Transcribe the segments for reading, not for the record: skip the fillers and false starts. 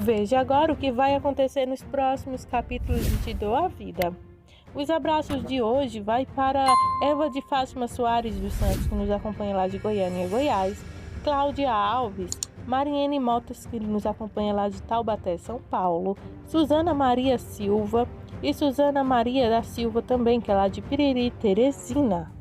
Veja agora o que vai acontecer nos próximos capítulos de Te Dou a Vida. Os abraços de hoje vai para Eva de Fátima Soares dos Santos, que nos acompanha lá de Goiânia, Goiás, Cláudia Alves, Mariene Motas, que nos acompanha lá de Taubaté, São Paulo, Suzana Maria Silva e Suzana Maria da Silva também, que é lá de Piriri, Teresina.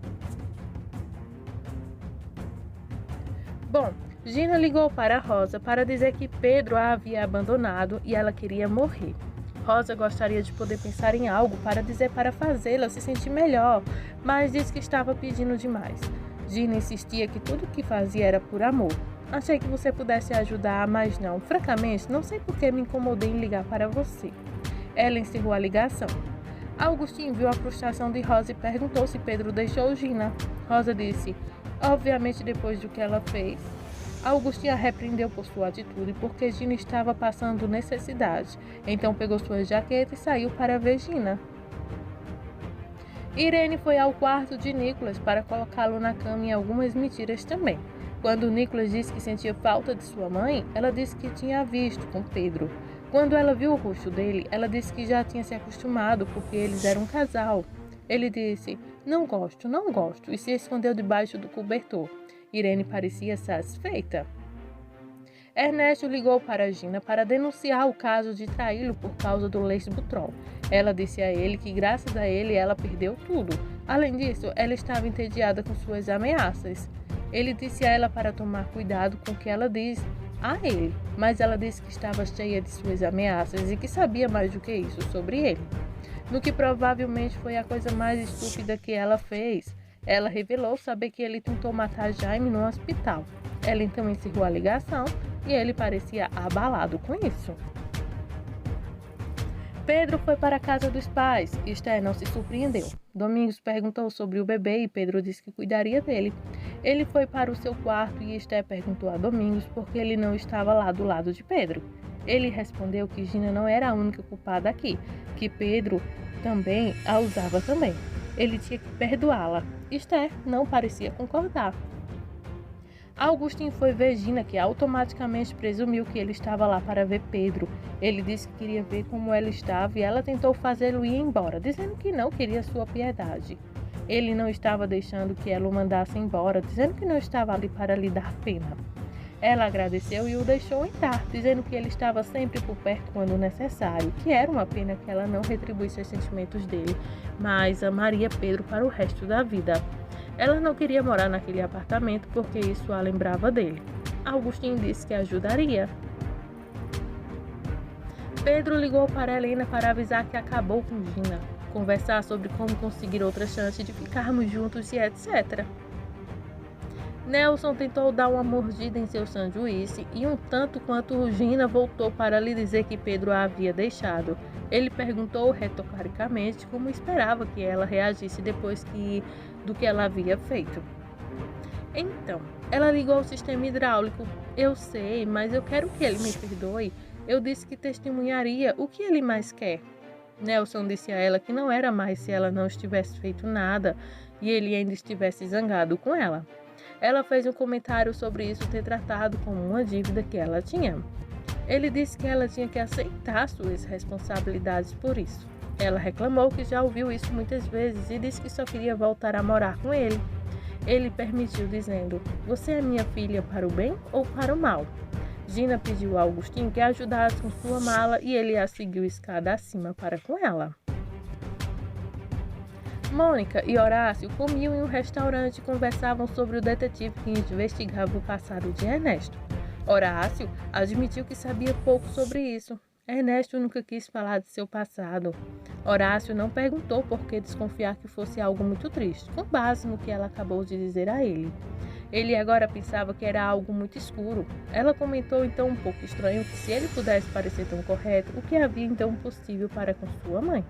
Bom, Gina ligou para Rosa para dizer que Pedro a havia abandonado e ela queria morrer. Rosa gostaria de poder pensar em algo para dizer para fazê-la se sentir melhor, mas disse que estava pedindo demais. Gina insistia que tudo o que fazia era por amor. Achei que você pudesse ajudar, mas não. Francamente, não sei por que me incomodei em ligar para você. Ela encerrou a ligação. Augustinho viu a frustração de Rosa e perguntou se Pedro deixou Gina. Rosa disse, obviamente depois do que ela fez. Augustinho a repreendeu por sua atitude porque Gina estava passando necessidade. Então pegou sua jaqueta e saiu para ver Gina. Irene foi ao quarto de Nicolas para colocá-lo na cama e algumas mentiras também. Quando Nicolas disse que sentia falta de sua mãe, ela disse que tinha visto com Pedro. Quando ela viu o rosto dele, ela disse que já tinha se acostumado porque eles eram um casal. Ele disse, não gosto, e se escondeu debaixo do cobertor. Irene parecia satisfeita. Ernesto ligou para Gina para denunciar o caso de traí-lo por causa do lesbutrol. Ela disse a ele que graças a ele ela perdeu tudo. Além disso, ela estava entediada com suas ameaças. Ele disse a ela para tomar cuidado com o que ela diz a ele, mas ela disse que estava cheia de suas ameaças e que sabia mais do que isso sobre ele. No que provavelmente foi a coisa mais estúpida que ela fez. Ela revelou saber que ele tentou matar Jaime no hospital. Ela então encerrou a ligação e ele parecia abalado com isso. Pedro foi para a casa dos pais. Esther não se surpreendeu. Domingos perguntou sobre o bebê e Pedro disse que cuidaria dele. Ele foi para o seu quarto e Esther perguntou a Domingos por que ele não estava lá do lado de Pedro. Ele respondeu que Gina não era a única culpada aqui, que Pedro também a usava também. Ele tinha que perdoá-la. Esther não parecia concordar. Augustinho foi ver Gina, que automaticamente presumiu que ele estava lá para ver Pedro. Ele disse que queria ver como ela estava e ela tentou fazê-lo ir embora, dizendo que não queria sua piedade. Ele não estava deixando que ela o mandasse embora, dizendo que não estava ali para lhe dar pena. Ela agradeceu e o deixou entrar, dizendo que ele estava sempre por perto quando necessário, que era uma pena que ela não retribuísse os sentimentos dele, mas amaria Pedro para o resto da vida. Ela não queria morar naquele apartamento porque isso a lembrava dele. Augustinho disse que ajudaria. Pedro ligou para Helena para avisar que acabou com Gina, conversar sobre como conseguir outra chance de ficarmos juntos e etc. Nelson tentou dar uma mordida em seu sanduíche e um tanto quanto Gina voltou para lhe dizer que Pedro a havia deixado. Ele perguntou retoricamente como esperava que ela reagisse depois do que ela havia feito. Então, ela ligou ao sistema hidráulico. Eu sei, mas eu quero que ele me perdoe. Eu disse que testemunharia. O que ele mais quer? Nelson disse a ela que não era mais se ela não estivesse feito nada e ele ainda estivesse zangado com ela. Ela fez um comentário sobre isso ter tratado como uma dívida que ela tinha. Ele disse que ela tinha que aceitar suas responsabilidades por isso. Ela reclamou que já ouviu isso muitas vezes e disse que só queria voltar a morar com ele. Ele permitiu, dizendo, você é minha filha para o bem ou para o mal? Gina pediu a Augustinho que a ajudasse com sua mala e ele a seguiu escada acima para com ela. Mônica e Horácio comiam em um restaurante e conversavam sobre o detetive que investigava o passado de Ernesto. Horácio admitiu que sabia pouco sobre isso. Ernesto nunca quis falar de seu passado. Horácio não perguntou por que desconfiar que fosse algo muito triste, com base no que ela acabou de dizer a ele. Ele agora pensava que era algo muito escuro. Ela comentou então um pouco estranho que se ele pudesse parecer tão correto, o que havia então possível para com sua mãe?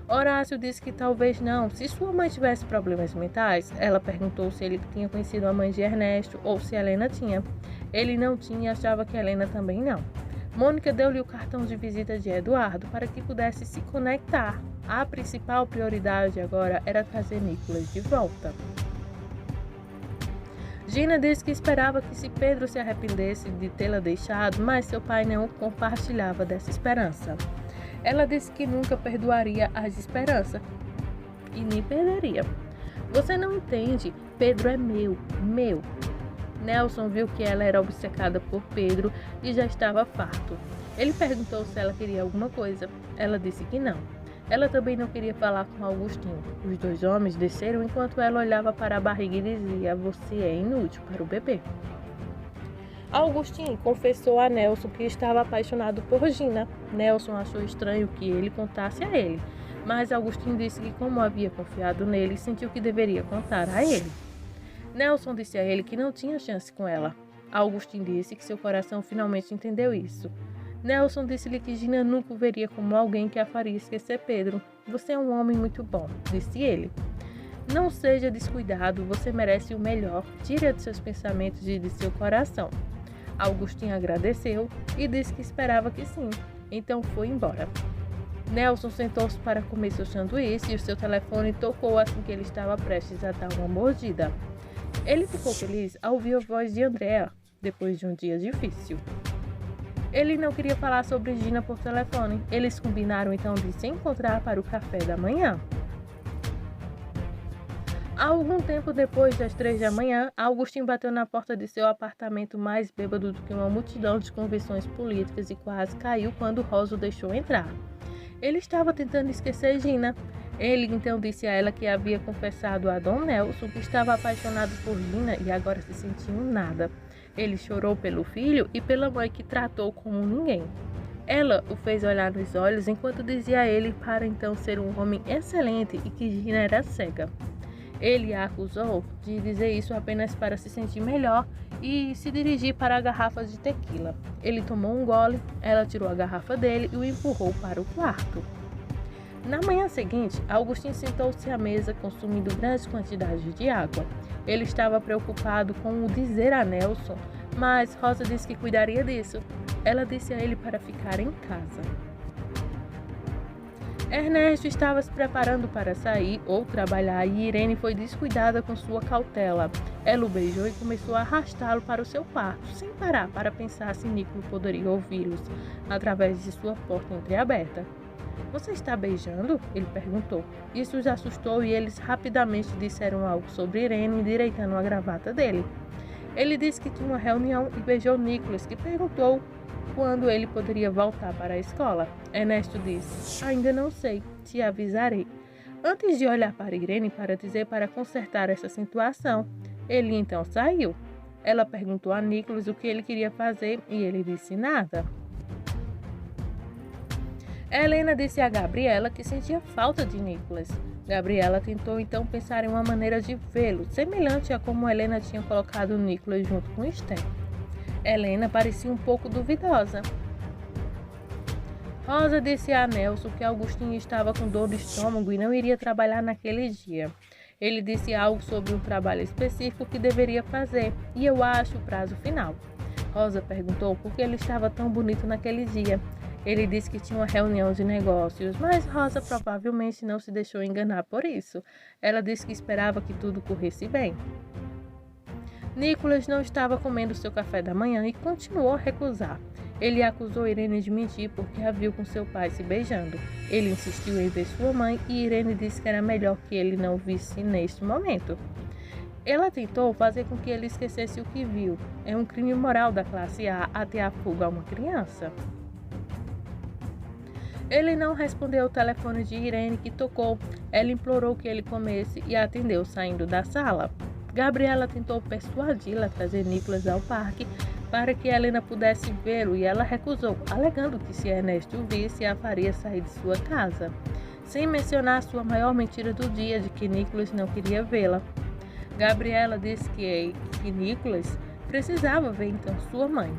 Horácio disse que talvez não. Se sua mãe tivesse problemas mentais, ela perguntou se ele tinha conhecido a mãe de Ernesto ou se Helena tinha. Ele não tinha e achava que Helena também não. Mônica deu-lhe o cartão de visita de Eduardo para que pudesse se conectar. A principal prioridade agora era trazer Nicolas de volta. Gina disse que esperava que se Pedro se arrependesse de tê-la deixado, mas seu pai não compartilhava dessa esperança. Ela disse que nunca perdoaria as esperanças e nem perderia. Você não entende, Pedro é meu. Nelson viu que ela era obcecada por Pedro e já estava farto. Ele perguntou se ela queria alguma coisa. Ela disse que não. Ela também não queria falar com Augustinho. Os dois homens desceram enquanto ela olhava para a barriga e dizia: "Você é inútil para o bebê." Augustinho confessou a Nelson que estava apaixonado por Gina. Nelson achou estranho que ele contasse a ele, mas Augustinho disse que, como havia confiado nele, sentiu que deveria contar a ele. Nelson disse a ele que não tinha chance com ela. Augustinho disse que seu coração finalmente entendeu isso. Nelson disse-lhe que Gina nunca o veria como alguém que a faria esquecer Pedro. "Você é um homem muito bom", disse ele. "Não seja descuidado, você merece o melhor. Tire de seus pensamentos e de seu coração." Augustinho agradeceu e disse que esperava que sim. Então foi embora. Nelson sentou-se para comer seu sanduíche e o seu telefone tocou assim que ele estava prestes a dar uma mordida. Ele ficou feliz ao ouvir a voz de Andréa, depois de um dia difícil. Ele não queria falar sobre Gina por telefone. Eles combinaram então de se encontrar para o café da manhã. Algum tempo depois das 3 da manhã, Augustinho bateu na porta de seu apartamento mais bêbado do que uma multidão de convenções políticas e quase caiu quando Rosa o deixou entrar. Ele estava tentando esquecer Gina. Ele então disse a ela que havia confessado a Dom Nelson que estava apaixonado por Gina e agora se sentia um nada. Ele chorou pelo filho e pela mãe que tratou como ninguém. Ela o fez olhar nos olhos enquanto dizia a ele para então ser um homem excelente e que Gina era cega. Ele a acusou de dizer isso apenas para se sentir melhor e se dirigir para a garrafa de tequila. Ele tomou um gole, ela tirou a garrafa dele e o empurrou para o quarto. Na manhã seguinte, Augustinho sentou-se à mesa consumindo grandes quantidades de água. Ele estava preocupado com o dizer a Nelson, mas Rosa disse que cuidaria disso. Ela disse a ele para ficar em casa. Ernesto estava se preparando para sair ou trabalhar e Irene foi descuidada com sua cautela. Ela o beijou e começou a arrastá-lo para o seu quarto, sem parar para pensar se Nicola poderia ouvi-los através de sua porta entreaberta. "Você está beijando?" ele perguntou. Isso os assustou e eles rapidamente disseram algo sobre Irene endireitando a gravata dele. Ele disse que tinha uma reunião e beijou Nicolas, que perguntou quando ele poderia voltar para a escola. Ernesto disse: "Ainda não sei, te avisarei." Antes de olhar para Irene para dizer para consertar essa situação, ele então saiu. Ela perguntou a Nicolas o que ele queria fazer e ele disse nada. Helena disse a Gabriela que sentia falta de Nicolas. Gabriela tentou então pensar em uma maneira de vê-lo, semelhante a como Helena tinha colocado Nicolas junto com Esther. Helena parecia um pouco duvidosa. Rosa disse a Nelson que Augustinho estava com dor de estômago e não iria trabalhar naquele dia. Ele disse algo sobre um trabalho específico que deveria fazer, e eu acho o prazo final. Rosa perguntou por que ele estava tão bonito naquele dia. Ele disse que tinha uma reunião de negócios, mas Rosa provavelmente não se deixou enganar por isso. Ela disse que esperava que tudo corresse bem. Nicolas não estava comendo seu café da manhã e continuou a recusar. Ele acusou Irene de mentir porque a viu com seu pai se beijando. Ele insistiu em ver sua mãe e Irene disse que era melhor que ele não visse neste momento. Ela tentou fazer com que ele esquecesse o que viu. É um crime moral da classe A até a fuga a uma criança. Ele não respondeu o telefone de Irene que tocou. Ela implorou que ele comesse e atendeu saindo da sala. Gabriela tentou persuadi-la a trazer Nicolas ao parque para que Helena pudesse vê-lo e ela recusou, alegando que se Ernesto o visse, a faria sair de sua casa, sem mencionar sua maior mentira do dia de que Nicolas não queria vê-la. Gabriela disse que Nicolas precisava ver então sua mãe.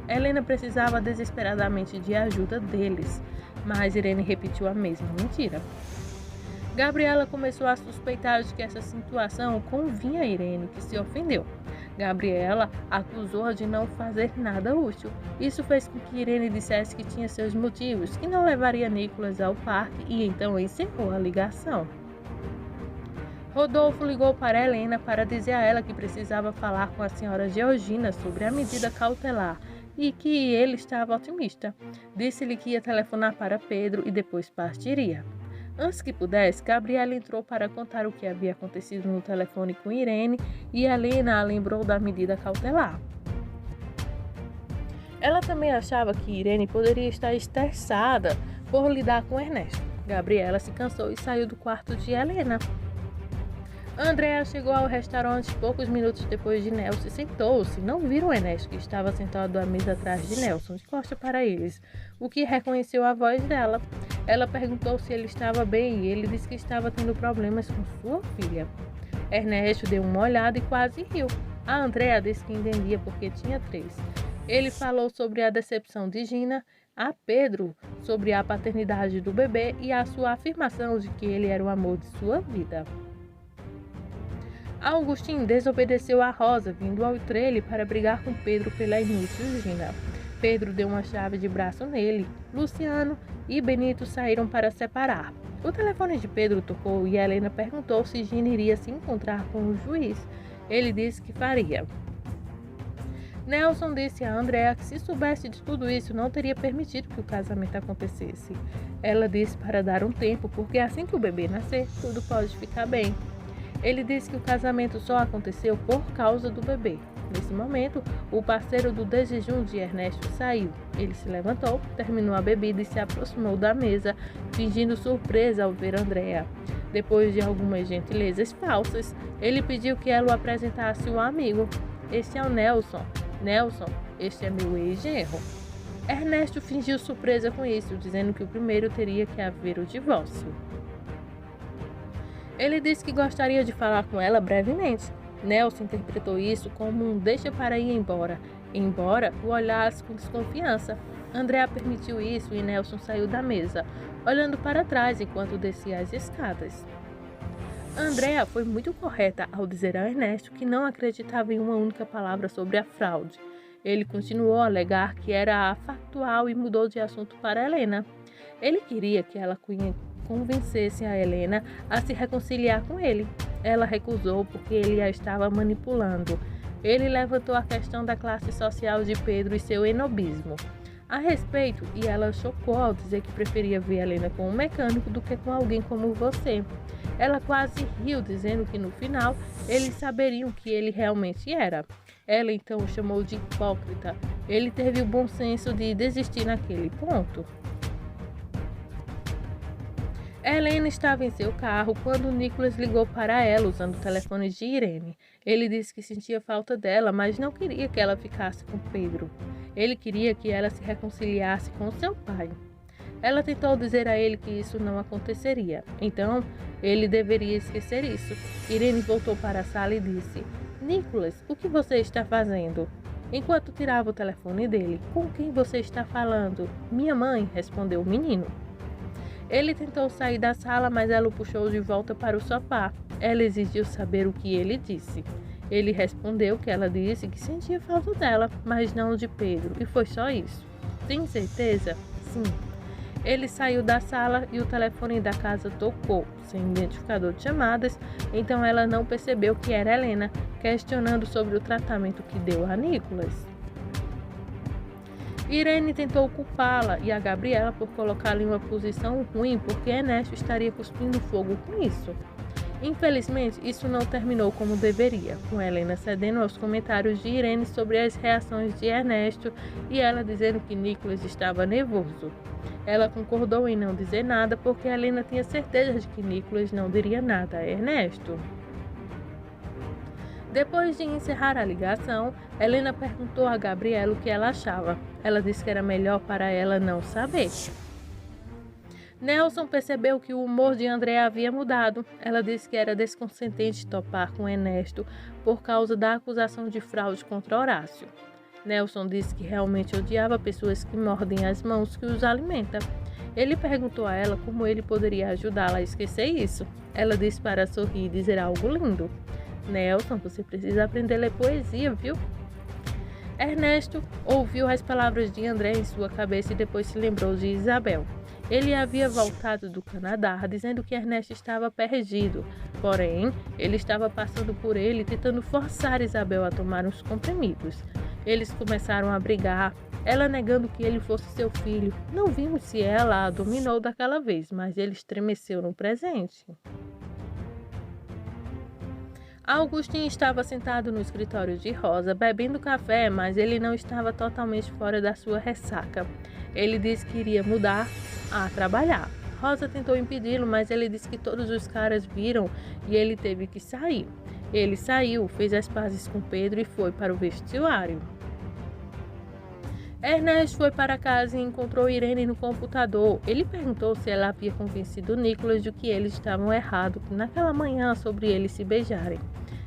Helena precisava desesperadamente de ajuda deles, mas Irene repetiu a mesma mentira. Gabriela começou a suspeitar de que essa situação convinha a Irene, que se ofendeu. Gabriela acusou-a de não fazer nada útil. Isso fez com que Irene dissesse que tinha seus motivos, que não levaria Nicolas ao parque e então encerrou a ligação. Rodolfo ligou para Helena para dizer a ela que precisava falar com a senhora Georgina sobre a medida cautelar e que ele estava otimista. Disse-lhe que ia telefonar para Pedro e depois partiria. Antes que pudesse, Gabriela entrou para contar o que havia acontecido no telefone com Irene e Helena a lembrou da medida cautelar. Ela também achava que Irene poderia estar estressada por lidar com Ernesto. Gabriela se cansou e saiu do quarto de Helena. Andréa chegou ao restaurante poucos minutos depois de Nelson e sentou-se. Não viram Ernesto, que estava sentado à mesa atrás de Nelson, de costas para eles, o que reconheceu a voz dela. Ela perguntou se ele estava bem e ele disse que estava tendo problemas com sua filha. Ernesto deu uma olhada e quase riu. A Andréa disse que entendia porque tinha 3. Ele falou sobre a decepção de Gina, a Pedro sobre a paternidade do bebê e a sua afirmação de que ele era o amor de sua vida. Augustin desobedeceu a Rosa, vindo ao trailer para brigar com Pedro pela inútil Gina. Pedro deu uma chave de braço nele. Luciano e Benito saíram para separar. O telefone de Pedro tocou e Helena perguntou se Gina iria se encontrar com o juiz. Ele disse que faria. Nelson disse a Andréa que se soubesse de tudo isso não teria permitido que o casamento acontecesse. Ela disse para dar um tempo, porque assim que o bebê nascer, tudo pode ficar bem. Ele disse que o casamento só aconteceu por causa do bebê. Nesse momento, o parceiro do desjejum de Ernesto saiu. Ele se levantou, terminou a bebida e se aproximou da mesa, fingindo surpresa ao ver Andréa. Depois de algumas gentilezas falsas, ele pediu que ela o apresentasse ao amigo. Este é o Nelson. Nelson, este é meu ex-genro. Ernesto fingiu surpresa com isso, dizendo que o primeiro teria que haver o divórcio. Ele disse que gostaria de falar com ela brevemente. Nelson interpretou isso como um deixa para ir embora, embora o olhasse com desconfiança. Andréa permitiu isso e Nelson saiu da mesa, olhando para trás enquanto descia as escadas. Andréa foi muito correta ao dizer a Ernesto que não acreditava em uma única palavra sobre a fraude. Ele continuou a alegar que era factual e mudou de assunto para Helena. Ele queria que ela convencesse a Helena a se reconciliar com ele. Ela recusou porque ele a estava manipulando. Ele levantou a questão da classe social de Pedro e seu enobismo a respeito, e ela chocou ao dizer que preferia ver Helena com um mecânico do que com alguém como você. Ela quase riu, dizendo que no final eles saberiam que ele realmente era. Ela então o chamou de hipócrita. Ele teve o bom senso de desistir naquele ponto. Helena estava em seu carro quando Nicholas ligou para ela usando o telefone de Irene. Ele disse que sentia falta dela, mas não queria que ela ficasse com Pedro. Ele queria que ela se reconciliasse com seu pai. Ela tentou dizer a ele que isso não aconteceria, então ele deveria esquecer isso. Irene voltou para a sala e disse: Nicholas, o que você está fazendo? Enquanto tirava o telefone dele, com quem você está falando? Minha mãe, respondeu o menino. Ele tentou sair da sala, mas ela o puxou de volta para o sofá. Ela exigiu saber o que ele disse. Ele respondeu que ela disse que sentia falta dela, mas não de Pedro, e foi só isso. Tem certeza? Sim. Ele saiu da sala e o telefone da casa tocou, sem identificador de chamadas, então ela não percebeu que era Helena, questionando sobre o tratamento que deu a Nicholas. Irene tentou culpá-la e a Gabriela por colocá-la em uma posição ruim, porque Ernesto estaria cuspindo fogo com isso. Infelizmente, isso não terminou como deveria, com Helena cedendo aos comentários de Irene sobre as reações de Ernesto e ela dizendo que Nicholas estava nervoso. Ela concordou em não dizer nada porque Helena tinha certeza de que Nicholas não diria nada a Ernesto. Depois de encerrar a ligação, Helena perguntou a Gabriela o que ela achava. Ela disse que era melhor para ela não saber. Nelson percebeu que o humor de Andréa havia mudado. Ela disse que era desconcentente topar com Ernesto por causa da acusação de fraude contra Horácio. Nelson disse que realmente odiava pessoas que mordem as mãos que os alimentam. Ele perguntou a ela como ele poderia ajudá-la a esquecer isso. Ela disse para sorrir e dizer algo lindo. Nelson, você precisa aprender a ler poesia, viu? Ernesto ouviu as palavras de André em sua cabeça e depois se lembrou de Isabel. Ele havia voltado do Canadá, dizendo que Ernesto estava perdido. Porém, ele estava passando por ele, tentando forçar Isabel a tomar os comprimidos. Eles começaram a brigar, ela negando que ele fosse seu filho. Não vimos se ela a dominou daquela vez, mas ele estremeceu no presente. Augustin estava sentado no escritório de Rosa, bebendo café, mas ele não estava totalmente fora da sua ressaca. Ele disse que iria mudar a trabalhar. Rosa tentou impedi-lo, mas ele disse que todos os caras viram e ele teve que sair. Ele saiu, fez as pazes com Pedro e foi para o vestiário. Ernesto foi para casa e encontrou Irene no computador. Ele perguntou se ela havia convencido Nicholas de que eles estavam errados naquela manhã sobre eles se beijarem.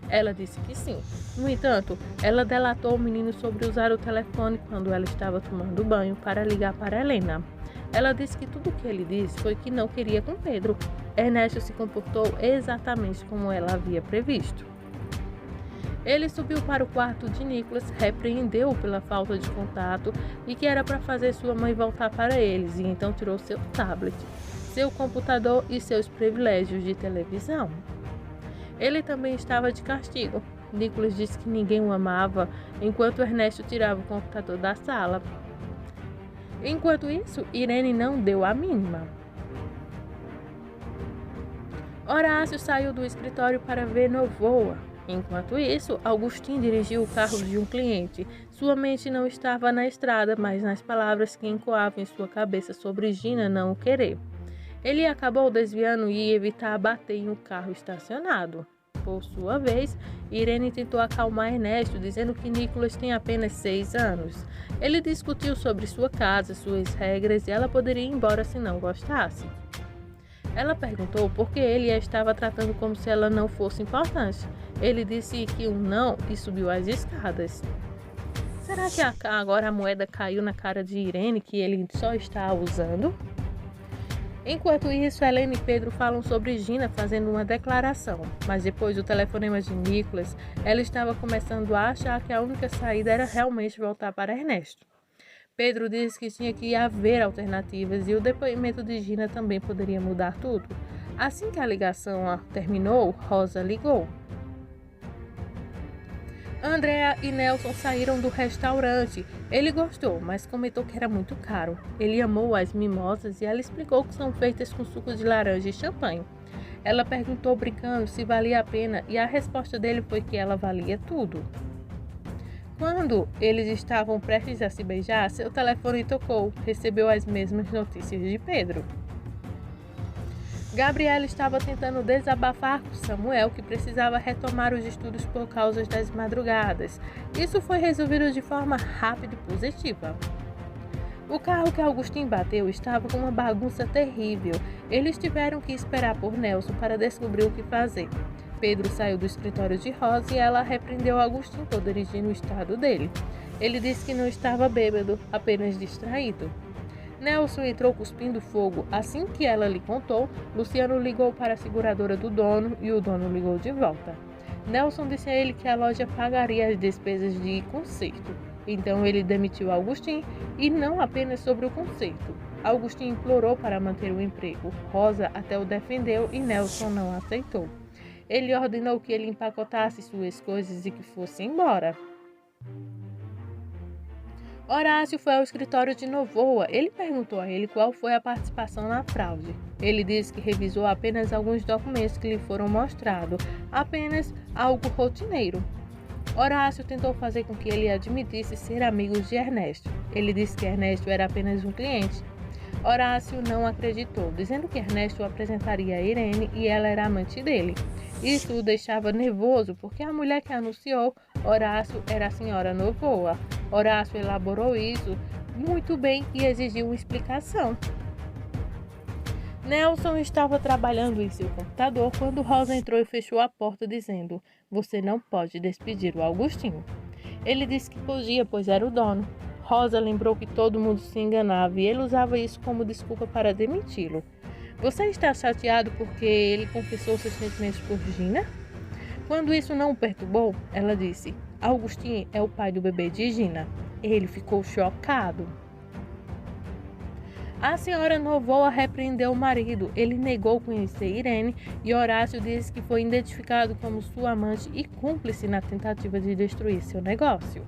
Ela disse que sim. No entanto, ela delatou o menino sobre usar o telefone quando ela estava tomando banho para ligar para Helena. Ela disse que tudo o que ele disse foi que não queria com Pedro. Ernesto se comportou exatamente como ela havia previsto. Ele subiu para o quarto de Nicholas, repreendeu-o pela falta de contato e que era para fazer sua mãe voltar para eles, e então tirou seu tablet, seu computador e seus privilégios de televisão. Ele também estava de castigo. Nicholas disse que ninguém o amava, enquanto Ernesto tirava o computador da sala. Enquanto isso, Irene não deu a mínima. Horácio saiu do escritório para ver Novoa. Enquanto isso, Augustin dirigiu o carro de um cliente. Sua mente não estava na estrada, mas nas palavras que ecoavam em sua cabeça sobre Gina não o querer. Ele acabou desviando e ia evitar bater em um carro estacionado. Por sua vez, Irene tentou acalmar Ernesto, dizendo que Nicholas tem apenas 6 anos. Ele discutiu sobre sua casa, suas regras e ela poderia ir embora se não gostasse. Ela perguntou por que ele a estava tratando como se ela não fosse importante. Ele disse que um não e subiu as escadas. Será que agora a moeda caiu na cara de Irene que ele só está usando? Enquanto isso, Helena e Pedro falam sobre Gina fazendo uma declaração, mas depois do telefonema de Nicholas, ela estava começando a achar que a única saída era realmente voltar para Ernesto. Pedro disse que tinha que haver alternativas e o depoimento de Gina também poderia mudar tudo. Assim que a ligação terminou, Rosa ligou. Andrea e Nelson saíram do restaurante. Ele gostou, mas comentou que era muito caro. Ele amou as mimosas e ela explicou que são feitas com suco de laranja e champanhe. Ela perguntou brincando se valia a pena e a resposta dele foi que ela valia tudo. Quando eles estavam prestes a se beijar, seu telefone tocou. Recebeu as mesmas notícias de Pedro. Gabriela estava tentando desabafar com Samuel que precisava retomar os estudos por causa das madrugadas. Isso foi resolvido de forma rápida e positiva. O carro que Augustin bateu estava com uma bagunça terrível. Eles tiveram que esperar por Nelson para descobrir o que fazer. Pedro saiu do escritório de Rosa e ela repreendeu Augustin por dirigir no estado dele. Ele disse que não estava bêbado, apenas distraído. Nelson entrou cuspindo fogo. Assim que ela lhe contou, Luciano ligou para a seguradora do dono e o dono ligou de volta. Nelson disse a ele que a loja pagaria as despesas de conserto. Então ele demitiu Augustin e não apenas sobre o conserto. Augustin implorou para manter o emprego. Rosa até o defendeu e Nelson não aceitou. Ele ordenou que ele empacotasse suas coisas e que fosse embora. Horácio foi ao escritório de Novoa. Ele perguntou a ele qual foi a participação na fraude. Ele disse que revisou apenas alguns documentos que lhe foram mostrados, apenas algo rotineiro. Horácio tentou fazer com que ele admitisse ser amigo de Ernesto. Ele disse que Ernesto era apenas um cliente. Horácio não acreditou, dizendo que Ernesto o apresentaria a Irene e ela era amante dele. Isso o deixava nervoso porque a mulher que anunciou Horácio era a senhora Novoa. Horácio elaborou isso muito bem e exigiu uma explicação. Nelson estava trabalhando em seu computador quando Rosa entrou e fechou a porta dizendo: "Você não pode despedir o Augustinho." Ele disse que podia, pois era o dono. Rosa lembrou que todo mundo se enganava e ele usava isso como desculpa para demiti-lo. "Você está chateado porque ele confessou seus sentimentos por Gina?" Quando isso não o perturbou, ela disse: Augustin é o pai do bebê de Gina. Ele ficou chocado. A senhora Novoa repreendeu o marido. Ele negou conhecer Irene e Horácio disse que foi identificado como sua amante e cúmplice na tentativa de destruir seu negócio.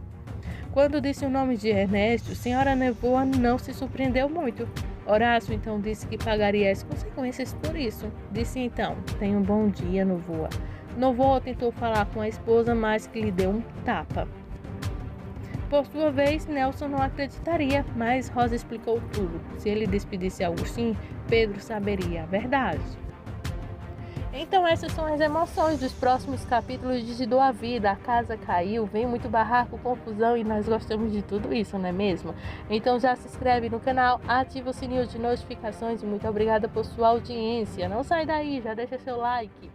Quando disse o nome de Ernesto, senhora Novoa não se surpreendeu muito. Horácio então disse que pagaria as consequências por isso. Disse então: tenha um bom dia, Novoa. Novoa tentou falar com a esposa, mas que lhe deu um tapa. Por sua vez, Nelson não acreditaria, mas Rosa explicou tudo. Se ele despedisse Augustin, Pedro saberia a verdade. Então essas são as emoções dos próximos capítulos de Dou a Vida. A casa caiu, vem muito barraco, confusão e nós gostamos de tudo isso, não é mesmo? Então já se inscreve no canal, ativa o sininho de notificações e muito obrigada por sua audiência. Não sai daí, já deixa seu like.